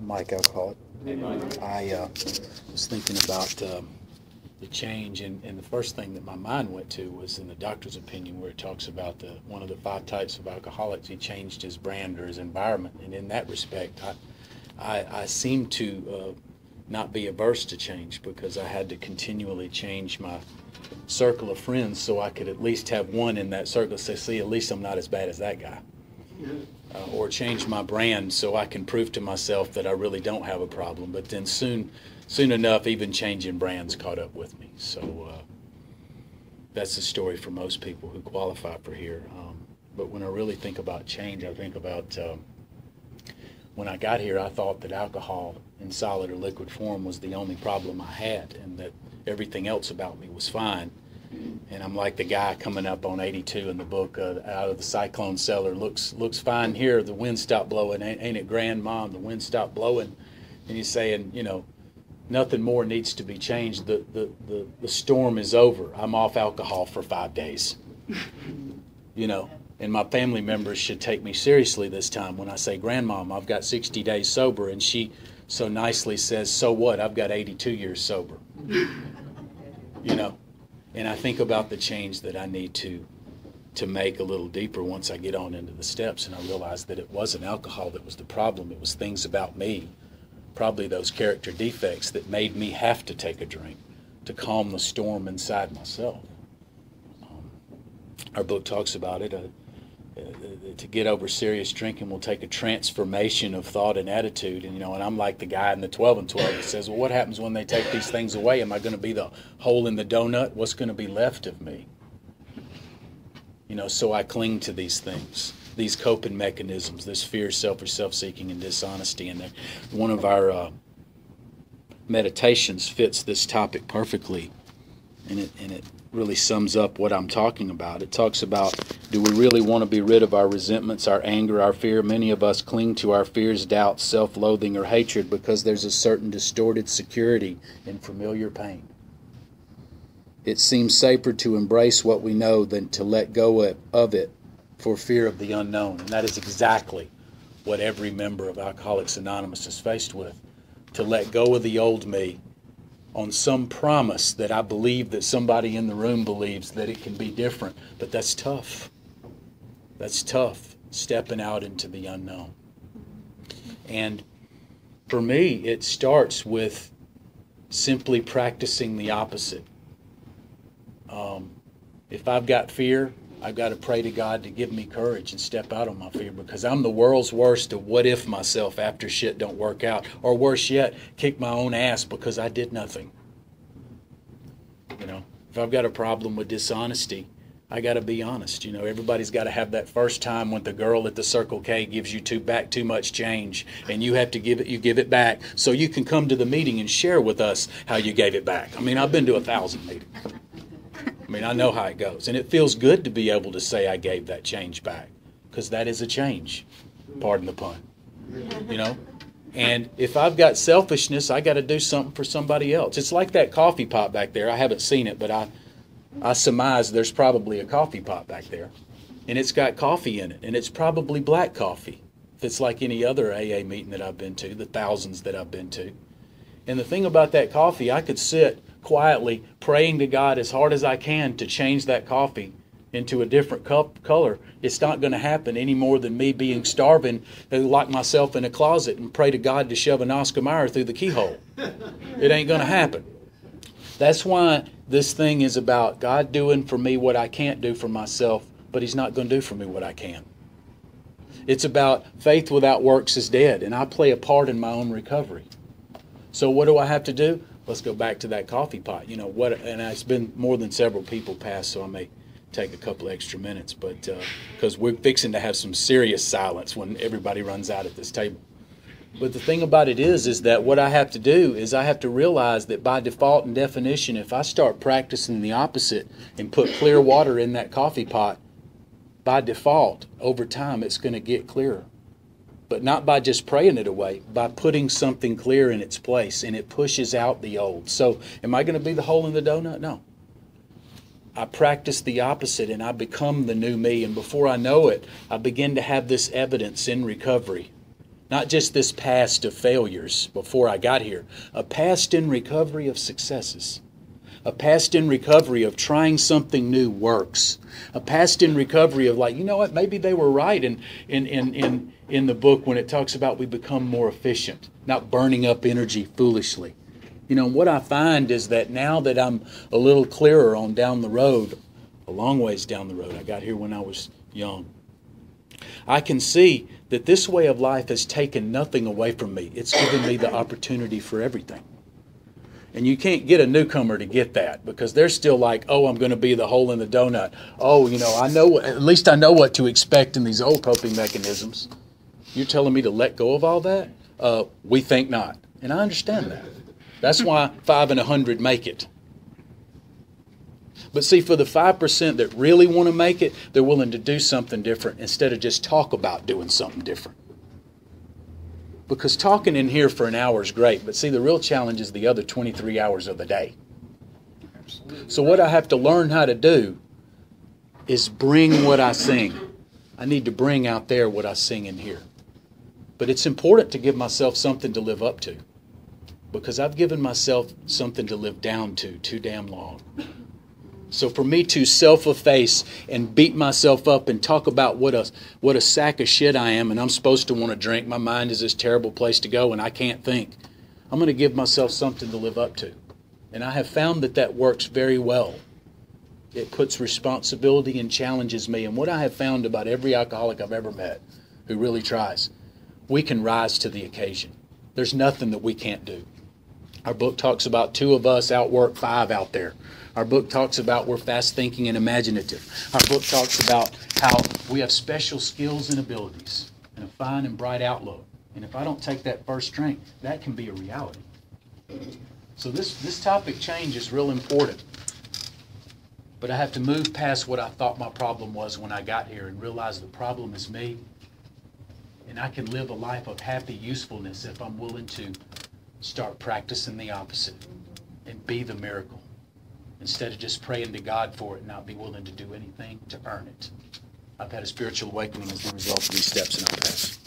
Mike Alcoholic. I was thinking about the change, and the first thing that my mind went to was in the doctor's opinion, where it talks about one of the 5 types of alcoholics. He changed his brand or his environment, and in that respect, I seem to not be averse to change, because I had to continually change my circle of friends so I could at least have one in that circle say, see, at least I'm not as bad as that guy. Or change my brand so I can prove to myself that I really don't have a problem. But then soon enough, even changing brands caught up with me. So that's the story for most people who qualify for here. But when I really think about change, I think about when I got here, I thought that alcohol in solid or liquid form was the only problem I had, and that everything else about me was fine. And I'm like the guy coming up on 82 in the book, out of the cyclone cellar. Looks fine here. The wind stopped blowing. Ain't it grand, Mom? The wind stopped blowing. And he's saying, nothing more needs to be changed. The storm is over. I'm off alcohol for 5 days. And my family members should take me seriously this time when I say, Grandmom, I've got 60 days sober. And she so nicely says, so what? I've got 82 years sober. And I think about the change that I need to make a little deeper once I get on into the steps, and I realize that it wasn't alcohol that was the problem. It was things about me, probably those character defects that made me have to take a drink to calm the storm inside myself. Our book talks about it. To get over serious drinking will take a transformation of thought and attitude. And I'm like the guy in the 12 and 12 that says, well, what happens when they take these things away? Am I going to be the hole in the donut? What's going to be left of me? So I cling to these things, these coping mechanisms, this fear, selfish, self-seeking, and dishonesty. And one of our meditations fits this topic perfectly, and it really sums up what I'm talking about. It talks about, do we really want to be rid of our resentments, our anger, our fear? Many of us cling to our fears, doubts, self-loathing, or hatred because there's a certain distorted security in familiar pain. It seems safer to embrace what we know than to let go of it for fear of the unknown. And that is exactly what every member of Alcoholics Anonymous is faced with. To let go of the old me on some promise that I believe that somebody in the room believes that it can be different. But that's tough. That's tough, stepping out into the unknown. And for me, it starts with simply practicing the opposite. If I've got fear, I've got to pray to God to give me courage and step out on my fear, because I'm the world's worst of what if myself after shit don't work out. Or worse yet, kick my own ass because I did nothing. If I've got a problem with dishonesty, I got to be honest. Everybody's got to have that first time when the girl at the Circle K gives you too much change, and you have to give it back so you can come to the meeting and share with us how you gave it back. I've been to 1,000 meetings. I know how it goes. And it feels good to be able to say I gave that change back, because that is a change. Pardon the pun. And if I've got selfishness, I got to do something for somebody else. It's like that coffee pot back there. I haven't seen it, but I surmise there's probably a coffee pot back there. And it's got coffee in it. And it's probably black coffee. If it's like any other AA meeting that I've been to, the thousands that I've been to. And the thing about that coffee, I could sit quietly praying to God as hard as I can to change that coffee into a different color. It's not going to happen any more than me being starving and lock myself in a closet and pray to God to shove an Oscar Mayer through the keyhole. It ain't going to happen. That's why this thing is about God doing for me what I can't do for myself, but He's not going to do for me what I can. It's about faith without works is dead, and I play a part in my own recovery. So what do I have to do? Let's go back to that coffee pot. And it's been more than several people passed, so I may take a couple extra minutes, but because we're fixing to have some serious silence when everybody runs out at this table. But the thing about it is that what I have to do is I have to realize that by default and definition, if I start practicing the opposite and put clear water in that coffee pot, by default, over time, it's going to get clearer. But not by just praying it away, by putting something clear in its place, and it pushes out the old. So am I going to be the hole in the donut? No. I practice the opposite, and I become the new me. And before I know it, I begin to have this evidence in recovery Not just this past of failures before I got here. A past in recovery of successes. A past in recovery of trying something new works. A past in recovery of like, you know what, maybe they were right in the book when it talks about we become more efficient, not burning up energy foolishly. You know, what I find is that now that I'm a little clearer on down the road, a long ways down the road, I got here when I was young, I can see that this way of life has taken nothing away from me. It's given me the opportunity for everything. And you can't get a newcomer to get that because they're still like, oh, I'm going to be the hole in the donut. Oh, you know, at least I know what to expect in these old coping mechanisms. You're telling me to let go of all that? We think not. And I understand that. That's why 5 in 100 make it. But see, for the 5% that really want to make it, they're willing to do something different instead of just talk about doing something different. Because talking in here for an hour is great, but see, the real challenge is the other 23 hours of the day. So what I have to learn how to do is bring what I sing. I need to bring out there what I sing in here. But it's important to give myself something to live up to. Because I've given myself something to live down to too damn long. So for me to self-efface and beat myself up and talk about what a sack of shit I am and I'm supposed to want to drink, my mind is this terrible place to go and I can't think, I'm going to give myself something to live up to. And I have found that works very well. It puts responsibility and challenges me. And what I have found about every alcoholic I've ever met who really tries, we can rise to the occasion. There's nothing that we can't do. Our book talks about 2 of us outwork 5 out there. Our book talks about we're fast thinking and imaginative. Our book talks about how we have special skills and abilities and a fine and bright outlook. And if I don't take that first drink, that can be a reality. So this topic change is real important. But I have to move past what I thought my problem was when I got here and realize the problem is me. And I can live a life of happy usefulness if I'm willing to start practicing the opposite and be the miracle instead of just praying to God for it and not be willing to do anything to earn it. I've had a spiritual awakening as a result of these steps, and I'll pass.